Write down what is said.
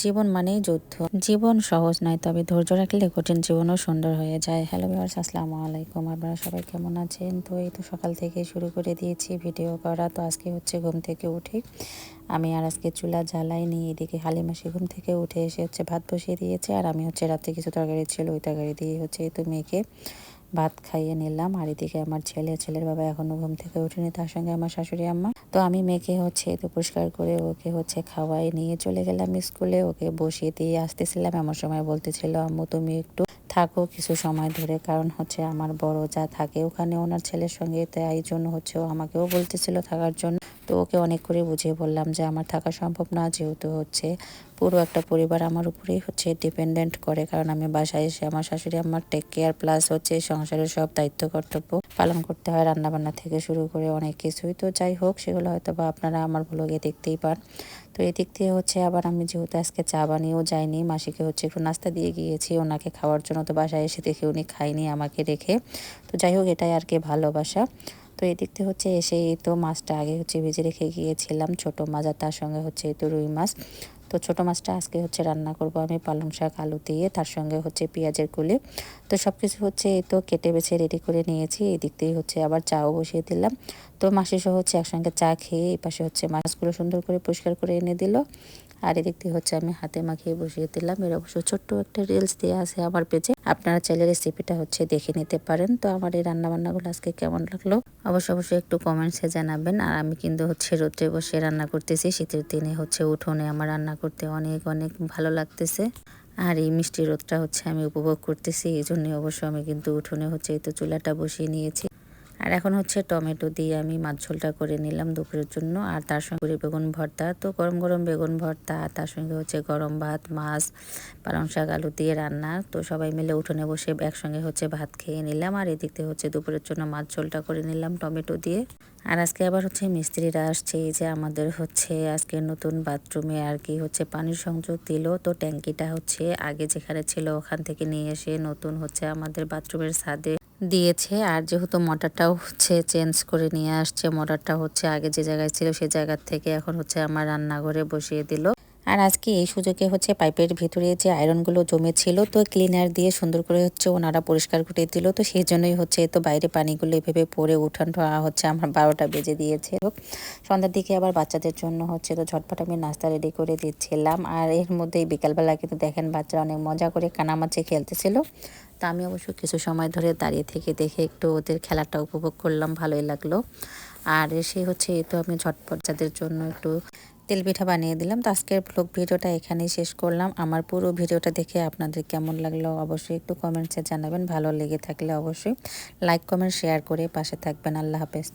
জীবন মানেই যুদ্ধ। জীবন সহজ নয়, তবে ধৈর্য রাখলে কঠিন জীবনও সুন্দর হয়ে যায়। হ্যালো ভিউয়ার্স, আসসালামু আলাইকুম। আপনারা সবাই কেমন আছেন? তো এই তো সকাল থেকে শুরু করে দিয়েছি ভিডিও করা। তো আজকে হচ্ছে ঘুম থেকে উঠে আমি আর আজকে চুলা জ্বালাইনি। এদিকে হালিমাসি ঘুম থেকে উঠে এসে হচ্ছে ভাত বসিয়ে দিয়েছে, আর আমি হচ্ছে রাতে কিছু তরকারি ছিল, ওই তরকারি দিয়ে হচ্ছে এই তো মেয়েকে ভাত খাইয়ে নিলাম। আর এদিকে আমার ছেলের বাবা এখনো ঘুম থেকে উঠেনি, তার সঙ্গে আমার শাশুড়ি আম্মা। তো আমি মেয়েকে হচ্ছে তো পরিষ্কার করে ওকে হচ্ছে খাওয়াই নিয়ে চলে গেলাম স্কুলে। ওকে বসিয়ে দিয়ে আসতেছিলাম, এমন সময় বলতেছিল, আম্মু তুমি একটু থাকো কিছু সময় ধরে, কারণ হচ্ছে আমার বড় যা থাকে ওখানে ওনার ছেলের সঙ্গে, তাই জন্য হচ্ছে ও আমাকেও বলতেছিল থাকার জন্য। তো ওকে অনেক করে বুঝিয়ে বললাম যে আমার থাকা সম্ভব না, যেহেতু হচ্ছে পুরো একটা পরিবার আমার উপরেই হচ্ছে ডিপেন্ডেন্ট করে, কারণ আমি বাসায় এসে আমার শাশুড়ি আমার টেক কেয়ার প্লাস হচ্ছে সংসারের সব দায়িত্ব কর্তব্য পালন করতে হয়, রান্নাবান্না থেকে শুরু করে অনেক কিছুই। তো যাই হোক, সেগুলো হয়তো বা আপনারা আমার ব্লগে দেখতেই পান। তো এদিক দিয়ে হচ্ছে আবার আমি যেহেতু আজকে চা বানিয়েও যাইনি, মাসিকে হচ্ছে একটু নাস্তা দিয়ে গিয়েছি ওনাকে খাওয়ার জন্য। তো বাসায় এসে দেখে উনি খাইনি আমাকে রেখে। তো যাই হোক, এটাই আর কি ভালোবাসা। তো এদিক থেকে হচ্ছে এসে এই তো মাছটা আগে হচ্ছে ভেজে রেখে গিয়েছিলাম, ছোট মাছ, আর তার সঙ্গে হচ্ছে এই তো রুই মাছ। তো ছোট মাছটা আজকে হচ্ছে রান্না করব আমি পালং শাক আলু দিয়ে, তার সঙ্গে হচ্ছে পেঁয়াজের কুলি। তো সব কিছু হচ্ছে এই তো কেটে বেছে রেডি করে নিয়েছি। এদিক দিয়ে হচ্ছে আবার চাও বসিয়ে দিলাম। তো মাসি সহ হচ্ছে একসঙ্গে চা খেয়ে এই পাশে হচ্ছে মাছগুলো সুন্দর করে পরিষ্কার করে এনে দিল। আর এদিক দিয়ে হচ্ছে আমি হাতে মাখিয়ে বসিয়ে দিলাম। এর অবশ্য ছোট্ট একটা রিলস দেওয়া আছে আমার পেজে, আপনারা চাইলে রেসিপিটা হচ্ছে দেখে নিতে পারেন। তো আমার এই রান্নাবান্নাগুলো আজকে কেমন লাগলো অবশ্যই একটু কমেন্টসে জানাবেন। আর আমি কিন্তু হচ্ছে রোদ্রে বসে রান্না করতেছি, শীতের দিনে হচ্ছে উঠোনে আমার রান্না করতে অনেক অনেক ভালো লাগতেছে। আর এই মিষ্টি রোদটা হচ্ছে আমি উপভোগ করতেছি, এই জন্য অবশ্য আমি কিন্তু উঠোনে হচ্ছে এই তো চুলাটা বসিয়ে নিয়েছি। আর এখন হচ্ছে টমেটো দিয়ে আমি মাছ ঝোলটা করে নিলাম দুপুরের জন্য, আর তার সঙ্গে বেগুন ভর্তা। তো গরম গরম বেগুন ভর্তা, আর তার সঙ্গে হচ্ছে গরম ভাত, মাছ, পালং শাক আলু দিয়ে রান্না। তো সবাই মিলে উঠোনে বসে একসঙ্গে হচ্ছে ভাত খেয়ে নিলাম। আর এদিক থেকে হচ্ছে দুপুরের জন্য মাছ ঝোলটা করে নিলাম টমেটো দিয়ে। আর আজকে আবার হচ্ছে মিস্ত্রিরা আসছে, এই যে আমাদের হচ্ছে আজকে নতুন বাথরুমে আর কি হচ্ছে পানির সংযোগ দিল। তো ট্যাঙ্কিটা হচ্ছে আগে যেখানে ছিল ওখান থেকে নিয়ে এসে নতুন হচ্ছে আমাদের বাথরুমের ছাদে দিয়েছে। আর যেহেতু মোটরটাও হচ্ছে চেঞ্জ করে নিয়ে আসছে, মোটরটা হচ্ছে আগে যে জায়গায় ছিল সেই জায়গার থেকে এখন হচ্ছে আমার রান্নাঘরে বসিয়ে দিল। আর আজকে এই সুযোগে হচ্ছে পাইপের ভিতরে যে আয়রনগুলো জমেছিল, তো ক্লিনার দিয়ে সুন্দর করে হচ্ছে ওনারা পরিষ্কার করে দিল। তো সেই জন্যই হচ্ছে তো বাইরে পানিগুলো এভাবে পরে উঠান হচ্ছে আমার 12টা বেজে দিয়েছে। সন্ধ্যার দিকে আবার বাচ্চাদের জন্য হচ্ছে তো ঝটপট আমি নাস্তা রেডি করে দিচ্ছিলাম। আর এর মধ্যেই বিকালবেলা কিন্তু দেখেন বাচ্চারা অনেক মজা করে কানামাছি খেলতেছিল। তা আমি অবশ্য কিছু সময় ধরে দাঁড়িয়ে থেকে দেখে একটু ওদের খেলাটা উপভোগ করলাম, ভালোই লাগলো। আর সে হচ্ছে এই তো আমি ঝটপট যাদের জন্য একটু তেল পিঠা বানিয়ে দিলাম। তো আজকের ব্লগ ভিডিওটা এখানেই শেষ করলাম। আমার পুরো ভিডিওটা দেখে আপনাদের কেমন লাগলো অবশ্যই একটু কমেন্টসে জানাবেন। ভালো লেগে থাকলে অবশ্যই লাইক কমেন্ট শেয়ার করে পাশে থাকবেন। আল্লাহ হাফেজ।